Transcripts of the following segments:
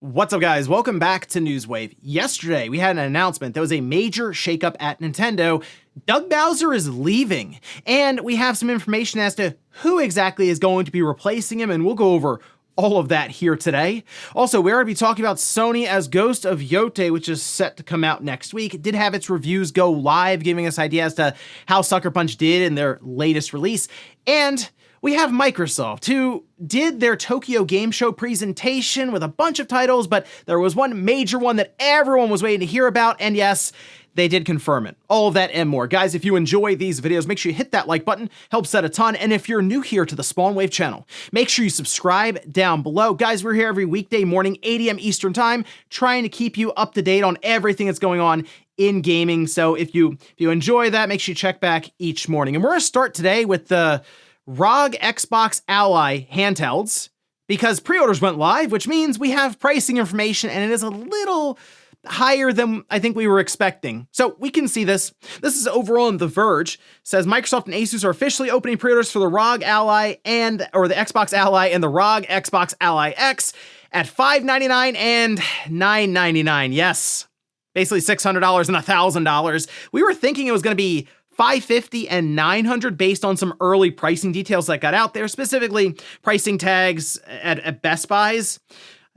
What's up, guys? Welcome back to Newswave. Yesterday, we had an announcement. There was a major shakeup at Nintendo. Doug Bowser is leaving, and we have some information as to who exactly is going to be replacing him, and we'll go over all of that here today. Also, we're going to be talking about Sony as Ghost of Yotei, which is set to come out next week. It did have its reviews go live, giving us ideas as to how Sucker Punch did in their latest release. And we have Microsoft, who did their Tokyo Game Show presentation with a bunch of titles, but there was one major one that everyone was waiting to hear about, and yes, they did confirm it. All of that and more. Guys, if you enjoy these videos, make sure you hit that like button, helps out a ton, and if you're new here to the Spawnwave channel, make sure you subscribe down below. Guys, we're here every weekday morning, 8 a.m. Eastern Time, trying to keep you up to date on everything that's going on in gaming, so if you enjoy that, make sure you check back each morning. And we're going to start today with the ROG Xbox Ally handhelds, because pre-orders went live, which means we have pricing information, and it is a little higher than I think we were expecting. So we can see this. This is over on The Verge. It says Microsoft and Asus are officially opening pre-orders for the ROG Ally or the Xbox Ally and the ROG Xbox Ally X at $599 and $999. Yes, basically $600 and $1,000. We were thinking it was going to be $550 and $900 based on some early pricing details that got out there, specifically pricing tags at Best Buys.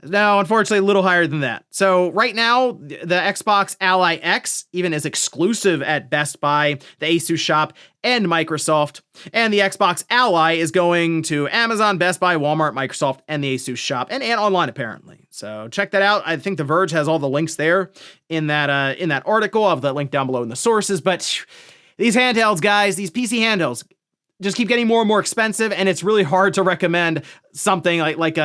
No, unfortunately, a little higher than that. So right now, the Xbox Ally X even is exclusive at Best Buy, the Asus shop, and Microsoft. And the Xbox Ally is going to Amazon, Best Buy, Walmart, Microsoft, and the Asus shop, and online apparently. So check that out. I think The Verge has all the links there in that article. I'll have that link down below in the sources. But these handhelds, guys, these PC handhelds, just keep getting more and more expensive, and it's really hard to recommend something like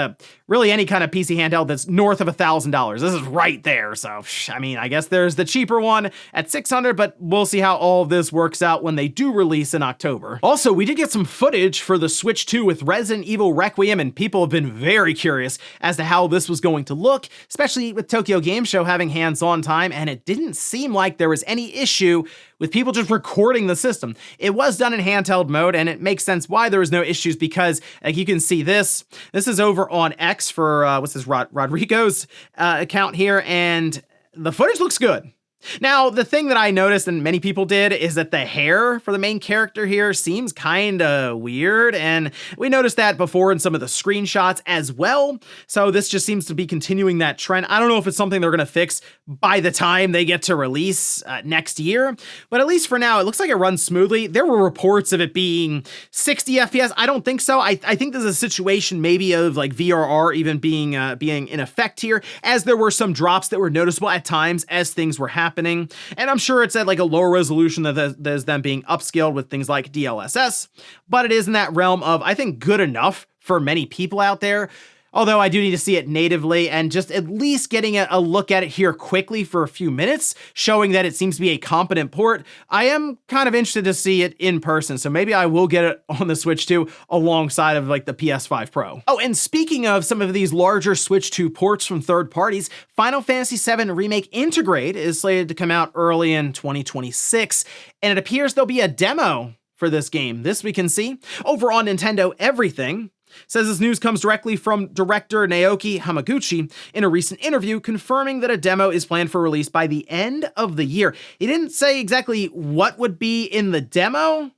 really any kind of PC handheld that's north of $1,000. This is right there. So, I mean, I guess there's the cheaper one at $600, but we'll see how all of this works out when they do release in October. Also, we did get some footage for the Switch 2 with Resident Evil Requiem, and people have been very curious as to how this was going to look, especially with Tokyo Game Show having hands-on time, and it didn't seem like there was any issue with people just recording the system. It was done in handheld mode, and it makes sense why there was no issues, because like you can see this is over on X for what's this, Rodrigo's account here, and the footage looks good. Now, the thing that I noticed, and many people did, is that the hair for the main character here seems kind of weird, and we noticed that before in some of the screenshots as well, so this just seems to be continuing that trend. I don't know if it's something they're going to fix by the time they get to release next year, but at least for now, it looks like it runs smoothly. There were reports of it being 60 FPS. I don't think so. I think there's a situation maybe of like VRR even being in effect here, as there were some drops that were noticeable at times as things were happening. And I'm sure it's at like a lower resolution that there's them being upscaled with things like DLSS, but it is in that realm of, I think, good enough for many people out there. Although I do need to see it natively, and just at least getting a look at it here quickly for a few minutes, showing that it seems to be a competent port. I am kind of interested to see it in person, so maybe I will get it on the Switch 2 alongside of like the PS5 Pro. Oh, and speaking of some of these larger Switch 2 ports from third parties, Final Fantasy VII Remake Intergrade is slated to come out early in 2026, and it appears there'll be a demo for this game. This we can see over on Nintendo Everything. Says this news comes directly from director Naoki Hamaguchi in a recent interview, confirming that a demo is planned for release by the end of the year. He didn't say exactly what would be in the demo,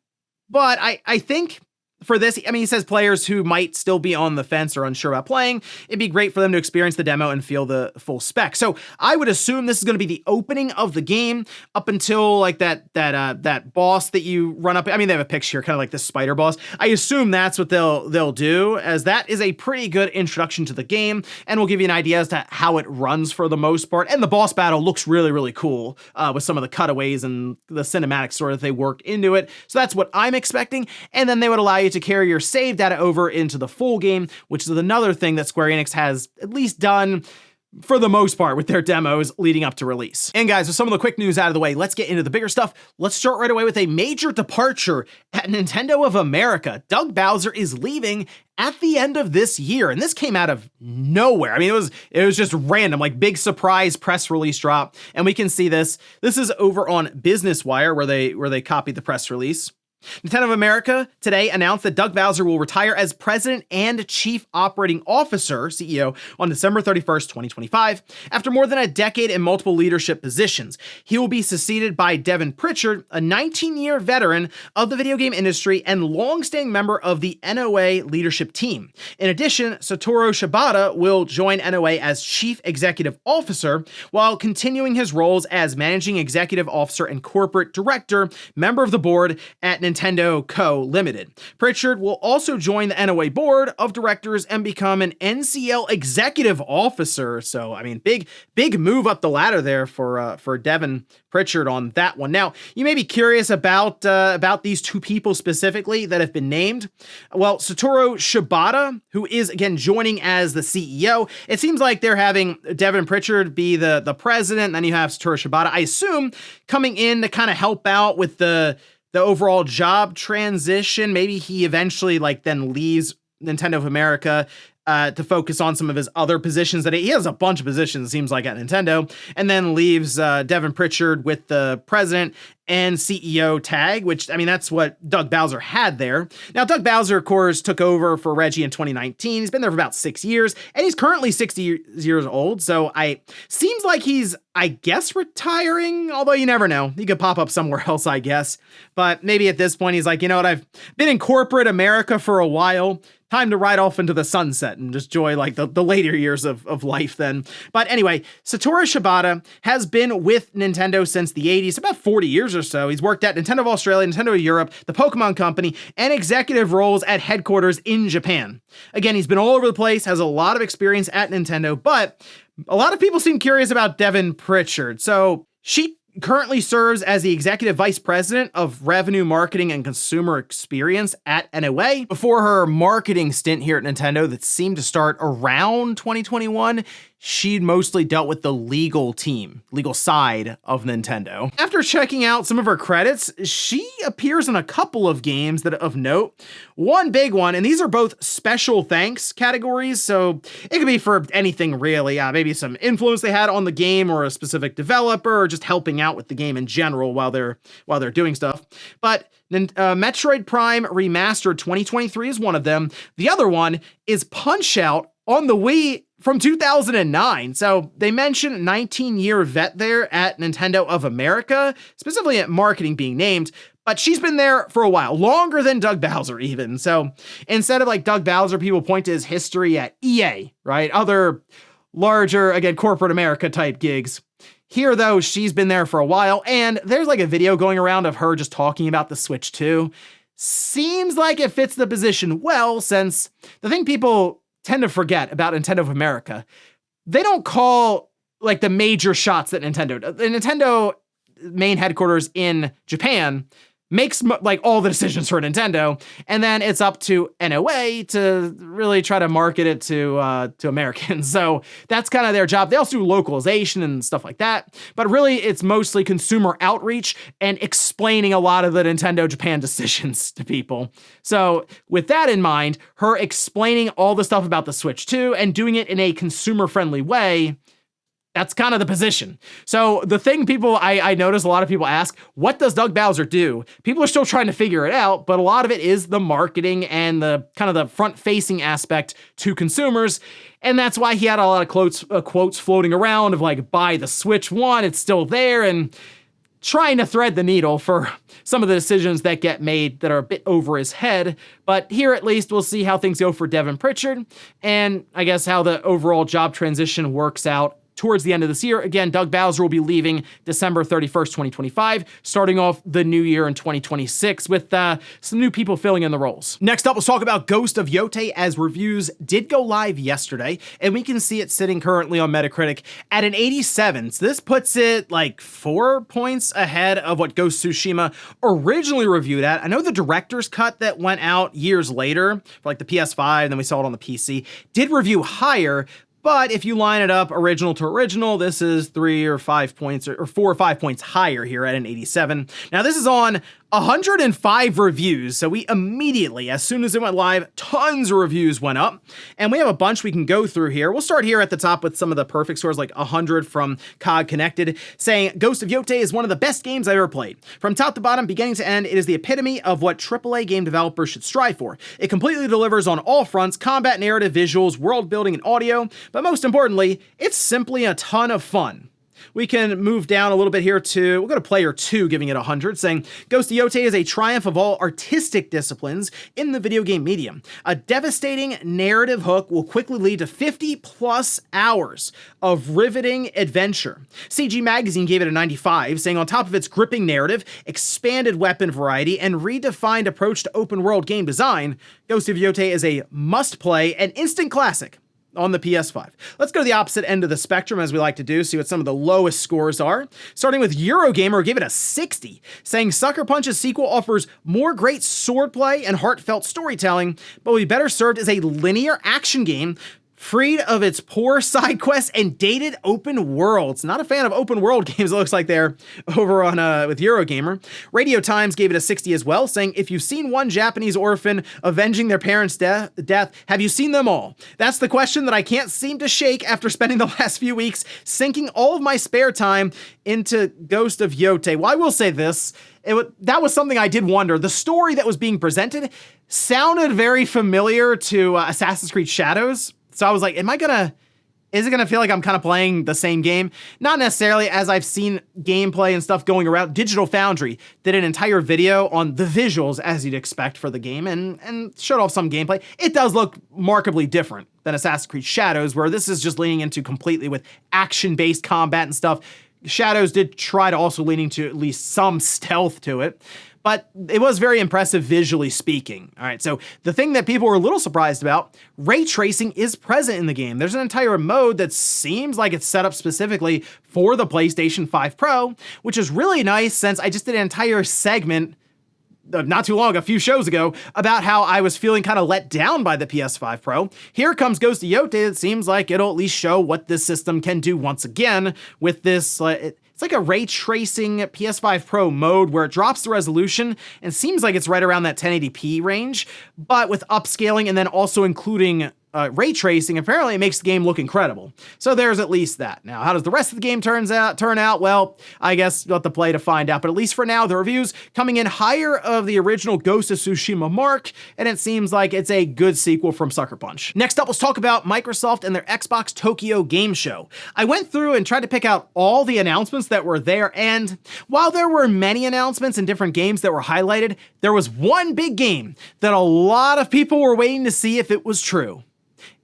but I think for this, I mean, he says players who might still be on the fence or unsure about playing, it'd be great for them to experience the demo and feel the full spec. So I would assume this is going to be the opening of the game up until like that boss that you run up. I mean, they have a picture here, kind of like this spider boss. I assume that's what they'll do, as that is a pretty good introduction to the game, and will give you an idea as to how it runs for the most part. And the boss battle looks really, really cool with some of the cutaways and the cinematic sort of they work into it. So that's what I'm expecting. And then they would allow you to carry your save data over into the full game, which is another thing that Square Enix has at least done for the most part with their demos leading up to release. And guys, with some of the quick news out of the way, let's get into the bigger stuff. Let's start right away with a major departure at Nintendo of America. Doug Bowser is leaving at the end of this year, and this came out of nowhere. I mean, it was just random, like big surprise press release drop, and we can see this. This is over on Business Wire where they copied the press release. Nintendo of America today announced that Doug Bowser will retire as President and Chief Operating Officer, CEO, on December 31st, 2025, after more than a decade in multiple leadership positions. He will be succeeded by Devin Pritchard, a 19-year veteran of the video game industry and longstanding member of the NOA leadership team. In addition, Satoru Shibata will join NOA as Chief Executive Officer, while continuing his roles as Managing Executive Officer and Corporate Director, member of the board at Nintendo Co. Limited. Pritchard will also join the NOA board of directors and become an NCL executive officer. So, I mean, big move up the ladder there for Devin Pritchard on that one. Now, you may be curious about these two people specifically that have been named. Well, Satoru Shibata, who is again joining as the CEO, it seems like they're having Devin Pritchard be the president, and then you have Satoru Shibata, I assume, coming in to kind of help out with the overall job transition. Maybe he eventually then leaves Nintendo of America to focus on some of his other positions that he has a bunch of positions, it seems like, at Nintendo, and then leaves Devin Pritchard with the president and CEO tag, which, I mean, that's what Doug Bowser had there. Now, Doug Bowser, of course, took over for Reggie in 2019. He's been there for about 6 years, and he's currently 60 years old. So seems like he's, I guess, retiring, although you never know. He could pop up somewhere else, I guess. But maybe at this point, he's like, you know what, I've been in corporate America for a while. Time to ride off into the sunset and just enjoy the later years of life then. But anyway, Satoru Shibata has been with Nintendo since the 80s, about 40 years or so. He's worked at Nintendo of Australia, Nintendo of Europe, the Pokemon Company, and executive roles at headquarters in Japan. Again, he's been all over the place, has a lot of experience at Nintendo, but a lot of people seem curious about Devin Pritchard. So she currently serves as the Executive Vice President of Revenue Marketing and Consumer Experience at NOA. Before her marketing stint here at Nintendo that seemed to start around 2021, she'd mostly dealt with the legal side of Nintendo. After checking out some of her credits, she appears in a couple of games that of note. One big one, and these are both special thanks categories, so it could be for anything really. Maybe some influence they had on the game or a specific developer, or just helping out with the game in general while they're doing stuff. But Metroid Prime Remastered 2023 is one of them. The other one is Punch-Out on the Wii from 2009. So they mentioned 19-year vet there at Nintendo of America, specifically at marketing being named, but she's been there for a while, longer than Doug Bowser even. So instead of Doug Bowser, people point to his history at EA, right? Other larger, again, corporate America type gigs. Here, though, she's been there for a while, and there's a video going around of her just talking about the Switch 2. Seems like it fits the position well, since the thing people tend to forget about Nintendo of America, they don't call the major shots that Nintendo does. The Nintendo main headquarters in Japan makes all the decisions for Nintendo, and then it's up to NOA to really try to market it to Americans. So that's kind of their job. They also do localization and stuff like that, but really it's mostly consumer outreach and explaining a lot of the Nintendo Japan decisions to people. So with that in mind, her explaining all the stuff about the Switch 2 and doing it in a consumer-friendly way, that's kind of the position. So the thing I notice a lot of people ask, what does Doug Bowser do? People are still trying to figure it out, but a lot of it is the marketing and the kind of the front-facing aspect to consumers. And that's why he had a lot of quotes floating around of buy the Switch 1, it's still there, and trying to thread the needle for some of the decisions that get made that are a bit over his head. But here, at least, we'll see how things go for Devin Pritchard, and I guess how the overall job transition works out towards the end of this year. Again, Doug Bowser will be leaving December 31st, 2025, starting off the new year in 2026 with some new people filling in the roles. Next up, let's talk about Ghost of Yotei, as reviews did go live yesterday, and we can see it sitting currently on Metacritic at an 87. So this puts it 4 points ahead of what Ghost of Tsushima originally reviewed at. I know the director's cut that went out years later for the PS5, and then we saw it on the PC, did review higher. But if you line it up original to original, this is 3 or 5 points or 4 or 5 points higher here at an 87. Now, this is on 105 reviews. So we immediately, as soon as it went live, tons of reviews went up. And we have a bunch we can go through here. We'll start here at the top with some of the perfect scores, like 100 from COG Connected, saying Ghost of Yotei is one of the best games I've ever played. From top to bottom, beginning to end, it is the epitome of what AAA game developers should strive for. It completely delivers on all fronts: combat, narrative, visuals, world building, and audio. But most importantly, it's simply a ton of fun. We can move down a little bit here to, we'll go to player 2, giving it 100, saying, Ghost of Yotei is a triumph of all artistic disciplines in the video game medium. A devastating narrative hook will quickly lead to 50+ hours of riveting adventure. CG Magazine gave it a 95, saying on top of its gripping narrative, expanded weapon variety, and redefined approach to open world game design, Ghost of Yotei is a must-play and instant classic on the PS5. Let's go to the opposite end of the spectrum, as we like to do, see what some of the lowest scores are. Starting with Eurogamer, gave it a 60, saying Sucker Punch's sequel offers more great swordplay and heartfelt storytelling, but will be better served as a linear action game freed of its poor side quests and dated open worlds. Not a fan of open world games, it looks like they're over on with Eurogamer. Radio Times gave it a 60 as well, saying, if you've seen one Japanese orphan avenging their parents' death, have you seen them all? That's the question that I can't seem to shake after spending the last few weeks sinking all of my spare time into Ghost of Yotei. Well, I will say this. That was something I did wonder. The story that was being presented sounded very familiar to Assassin's Creed Shadows. So I was like, is it gonna feel like I'm kind of playing the same game? Not necessarily, as I've seen gameplay and stuff going around. Digital Foundry did an entire video on the visuals, as you'd expect for the game, and showed off some gameplay. It does look markedly different than Assassin's Creed Shadows, where this is just leaning into completely with action-based combat and stuff. Shadows did try to also lean into at least some stealth to it, but it was very impressive visually speaking. All right, so the thing that people were a little surprised about, ray tracing is present in the game. There's an entire mode that seems like it's set up specifically for the PlayStation 5 Pro, which is really nice since I just did an entire segment not too long, a few shows ago, about how I was feeling kind of let down by the PS5 Pro. Here comes Ghost of Yotei. It seems like it'll at least show what this system can do once again with this. It's like a ray tracing PS5 Pro mode where it drops the resolution and seems like it's right around that 1080p range, but with upscaling and then also including ray tracing, apparently it makes the game look incredible. So there's at least that. Now, how does the rest of the game turn out? Well, I guess you'll have to play to find out, but at least for now, the reviews coming in higher of the original Ghost of Tsushima mark, and it seems like it's a good sequel from Sucker Punch. Next up, let's talk about Microsoft and their Xbox Tokyo Game Show. I went through and tried to pick out all the announcements that were there, and while there were many announcements and different games that were highlighted, there was one big game that a lot of people were waiting to see if it was true.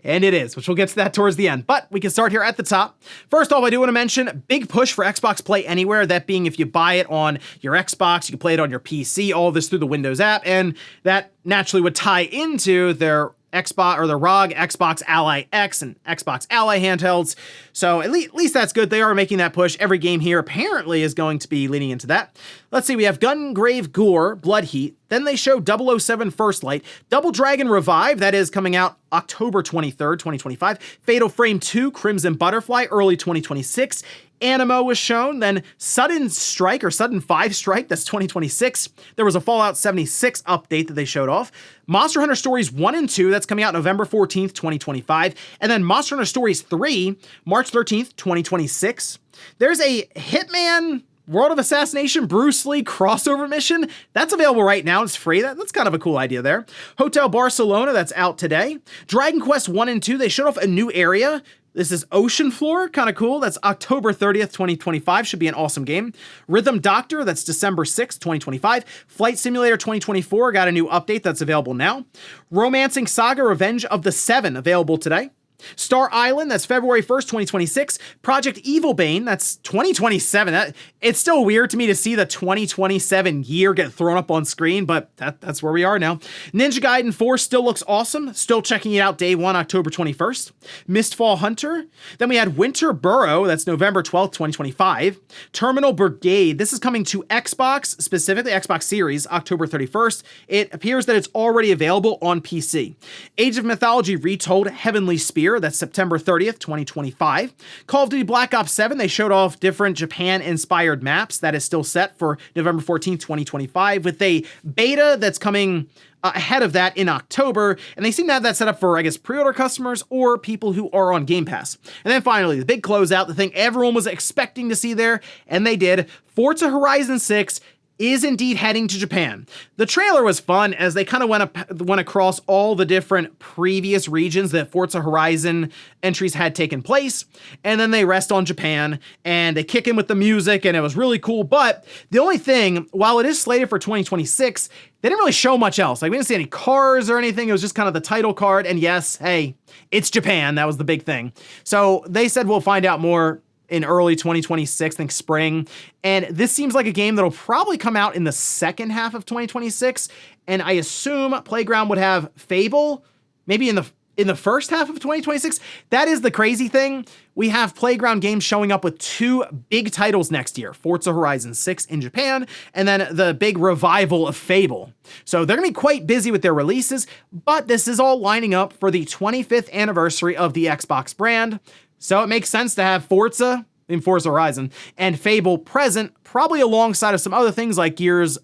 And it is, which we'll get to that towards the end. But we can start here at the top. First off, I do want to mention big push for Xbox Play Anywhere. That being, if you buy it on your Xbox, you can play it on your PC, all of this through the Windows app. And that naturally would tie into their Xbox or the ROG Xbox Ally X and Xbox Ally handhelds. So at least that's good. They are making that push. Every game here apparently is going to be leaning into that. Let's see, we have Gungrave Gore, Blood Heat. Then they show 007 First Light, Double Dragon Revive, that is coming out October 23rd, 2025. Fatal Frame 2, Crimson Butterfly, early 2026. Animo was shown, then Sudden 5 Strike, that's 2026. There was a Fallout 76 update that they showed off. Monster Hunter Stories 1 and 2, that's coming out November 14th, 2025. And then Monster Hunter Stories 3, March 13th, 2026. There's a Hitman World of Assassination Bruce Lee crossover mission. That's available right now. It's free. That's kind of a cool idea there. Hotel Barcelona, that's out today. Dragon Quest 1 and 2, they showed off a new area. This is Ocean Floor, kind of cool. That's October 30th, 2025. Should be an awesome game. Rhythm Doctor, that's December 6th, 2025. Flight Simulator 2024 got a new update that's available now. Romancing Saga Revenge of the Seven, available today. Star Island, that's February 1st, 2026. Project Evilbane, that's 2027. It's still weird to me to see the 2027 year get thrown up on screen, but that's where we are now. Ninja Gaiden 4 still looks awesome. Still checking it out day one, October 21st. Mistfall Hunter. Then we had Winter Burrow, that's November 12th, 2025. Terminal Brigade, this is coming to Xbox, specifically Xbox Series, October 31st. It appears that it's already available on PC. Age of Mythology Retold, Heavenly Spear, year. That's September 30th, 2025. Call of Duty Black Ops 7, they showed off different Japan-inspired maps. That is still set for November 14th, 2025, with a beta that's coming ahead of that in October, and they seem to have that set up for, I guess, pre-order customers or people who are on Game Pass. And then finally, the big closeout, the thing everyone was expecting to see there, and they did. Forza Horizon 6 is indeed heading to Japan. The trailer was fun as they kind of went across all the different previous regions that Forza Horizon entries had taken place, and then they rest on Japan, and they kick in with the music, and it was really cool. But the only thing, while it is slated for 2026, they didn't really show much else. Like, we didn't see any cars or anything. It was just kind of the title card, and yes, hey, it's Japan. That was the big thing. So they said we'll find out more in early 2026, I think spring. And this seems like a game that'll probably come out in the second half of 2026. And I assume Playground would have Fable maybe in the first half of 2026. That is the crazy thing. We have Playground Games showing up with two big titles next year, Forza Horizon 6 in Japan, and then the big revival of Fable. So they're gonna be quite busy with their releases, but this is all lining up for the 25th anniversary of the Xbox brand. So it makes sense to have Forza Horizon and Fable present, probably alongside of some other things like Gears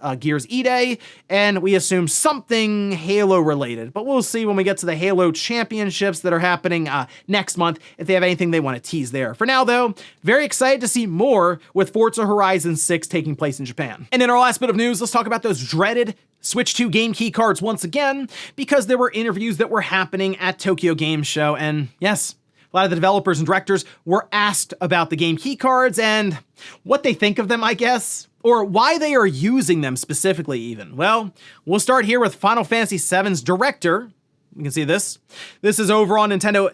E-Day, and we assume something Halo related. But we'll see when we get to the Halo Championships that are happening next month, if they have anything they want to tease there. For now, though, very excited to see more with Forza Horizon 6 taking place in Japan. And in our last bit of news, let's talk about those dreaded Switch 2 game key cards once again, because there were interviews that were happening at Tokyo Game Show, and yes, a lot of the developers and directors were asked about the game key cards and what they think of them, I guess, or why they are using them specifically even. Well, we'll start here with Final Fantasy VII's director. You can see this. This is over on Nintendo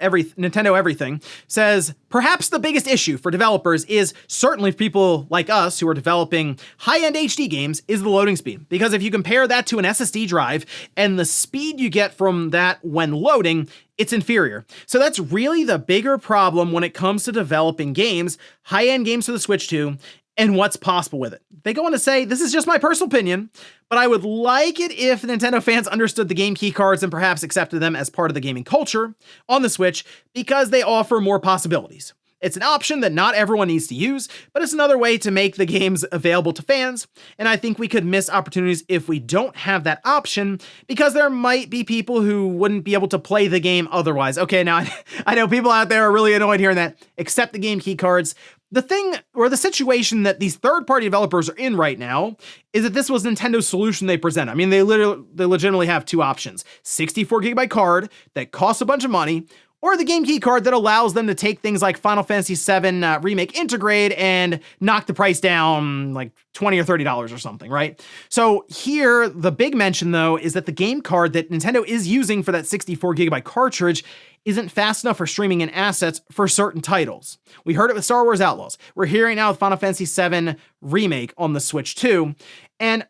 Everything. Says, perhaps the biggest issue for developers is, certainly for people like us who are developing high-end HD games, is the loading speed. Because if you compare that to an SSD drive and the speed you get from that when loading, it's inferior. So that's really the bigger problem when it comes to developing games, high-end games for the Switch 2, and what's possible with it. They go on to say, this is just my personal opinion, but I would like it if Nintendo fans understood the game key cards and perhaps accepted them as part of the gaming culture on the Switch because they offer more possibilities. It's an option that not everyone needs to use, but it's another way to make the games available to fans, and I think we could miss opportunities if we don't have that option, because there might be people who wouldn't be able to play the game otherwise. Okay, now I know people out there are really annoyed hearing that. Accept the game key cards. The thing, or the situation that these third-party developers are in right now, is that this was Nintendo's solution they present. I mean, they legitimately have two options. 64GB card that costs a bunch of money, or the game key card that allows them to take things like Final Fantasy VII Remake Intergrade and knock the price down like $20 or $30 or something, right? So here, the big mention though, is that the game card that Nintendo is using for that 64GB cartridge isn't fast enough for streaming in assets for certain titles. We heard it with Star Wars Outlaws. We're hearing now with Final Fantasy VII Remake on the Switch 2. And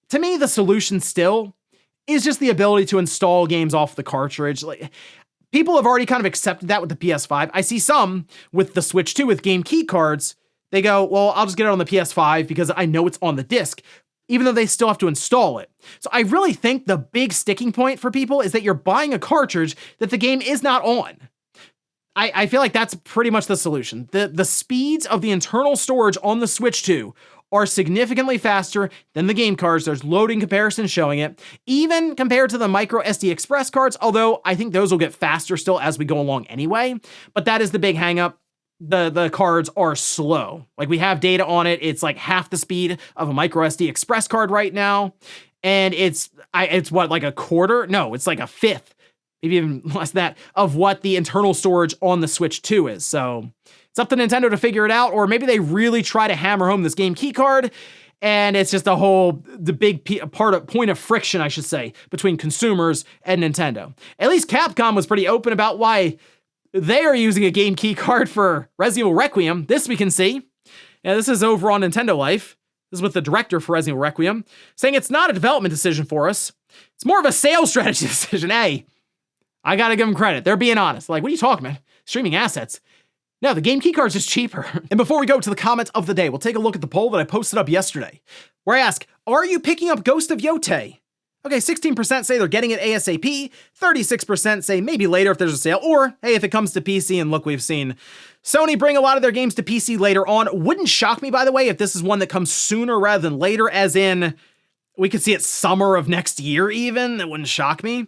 to me, the solution still is just the ability to install games off the cartridge. Like, people have already kind of accepted that with the PS5. I see some with the Switch 2 with game key cards. They go, well, I'll just get it on the PS5 because I know it's on the disc, even though they still have to install it. So I really think the big sticking point for people is that you're buying a cartridge that the game is not on. I feel like that's pretty much the solution. The speeds of the internal storage on the Switch 2 are significantly faster than the game cards. There's loading comparisons showing it, even compared to the micro SD Express cards, although I think those will get faster still as we go along anyway. But that is the big hang up. The cards are slow. Like, we have data on it. It's like half the speed of a micro SD Express card right now. And it's what, like a quarter? No, it's like a fifth, maybe even less than that, of what the internal storage on the Switch 2 is. So it's up to Nintendo to figure it out, or maybe they really try to hammer home this game key card, and it's just the big point of friction, I should say, between consumers and Nintendo. At least Capcom was pretty open about why they are using a game key card for Resident Evil Requiem. This we can see. Now, this is over on Nintendo Life. This is with the director for Resident Evil Requiem, saying it's not a development decision for us. It's more of a sales strategy decision. Hey, I gotta give them credit. They're being honest. Like, what are you talking about? Streaming assets. No, the game key card's just cheaper. And before we go to the comments of the day, we'll take a look at the poll that I posted up yesterday, where I ask, are you picking up Ghost of Yotei? Okay, 16% say they're getting it ASAP, 36% say maybe later if there's a sale, or hey, if it comes to PC, and look, we've seen Sony bring a lot of their games to PC later on. Wouldn't shock me, by the way, if this is one that comes sooner rather than later, as in we could see it summer of next year even. That wouldn't shock me.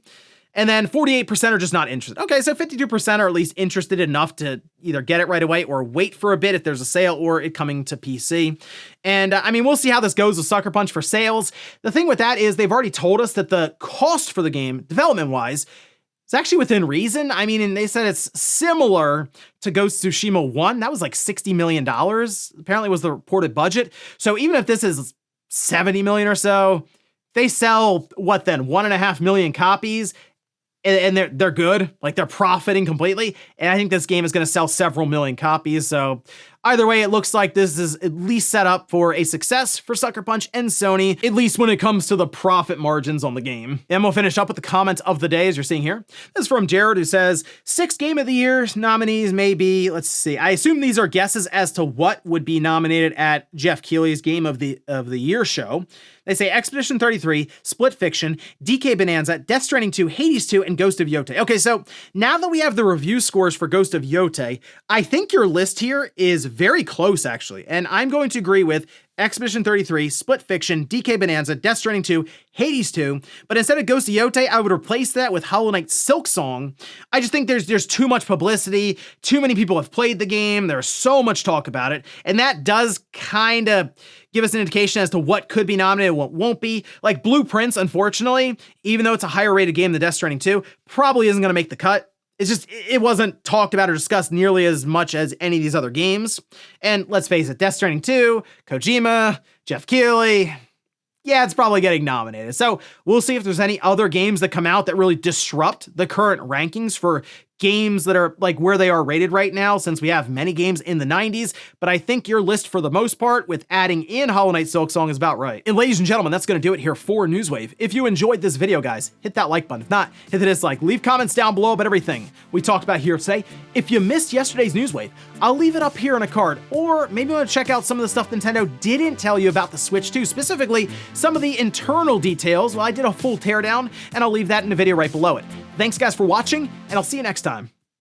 And then 48% are just not interested. Okay, so 52% are at least interested enough to either get it right away or wait for a bit if there's a sale or it coming to PC. And I mean, we'll see how this goes with Sucker Punch for sales. The thing with that is they've already told us that the cost for the game, development-wise, is actually within reason. I mean, and they said it's similar to Ghost of Tsushima 1. That was like $60 million, apparently was the reported budget. So even if this is 70 million or so, they sell, what then, 1.5 million copies, and they're good, like they're profiting completely. And I think this game is going to sell several million copies. So either way, it looks like this is at least set up for a success for Sucker Punch and Sony, at least when it comes to the profit margins on the game. And we'll finish up with the comments of the day, as you're seeing here. This is from Jared, who says, 6 Game of the Year nominees may be, let's see, I assume these are guesses as to what would be nominated at Jeff Keighley's Game of the Year show. They say Expedition 33, Split Fiction, DK Bonanza, Death Stranding 2, Hades 2, and Ghost of Yotei. Okay, so now that we have the review scores for Ghost of Yotei, I think your list here is very close, actually. And I'm going to agree with Expedition 33, Split Fiction, DK Bonanza, Death Stranding 2, Hades 2, but instead of Ghost of Yotei, I would replace that with Hollow Knight Silksong. I just think there's too much publicity, too many people have played the game, there's so much talk about it, and that does kind of give us an indication as to what could be nominated and what won't be. Like Blueprints, unfortunately, even though it's a higher rated game than Death Stranding 2, probably isn't going to make the cut. It's just, it wasn't talked about or discussed nearly as much as any of these other games. And let's face it, Death Stranding 2, Kojima, Jeff Keighley, yeah, it's probably getting nominated. So we'll see if there's any other games that come out that really disrupt the current rankings for games that are like where they are rated right now, since we have many games in the 90s. But I think your list for the most part, with adding in Hollow Knight Silksong, is about right. And ladies and gentlemen, that's going to do it here for Newswave. If you enjoyed this video, guys, hit that like button. If not, hit the dislike. Leave comments down below about everything we talked about here today. If you missed yesterday's Newswave, I'll leave it up here in a card, or maybe you want to check out some of the stuff Nintendo didn't tell you about the Switch 2, specifically some of the internal details. Well, I did a full teardown, and I'll leave that in the video right below it. Thanks guys for watching, and I'll see you next time.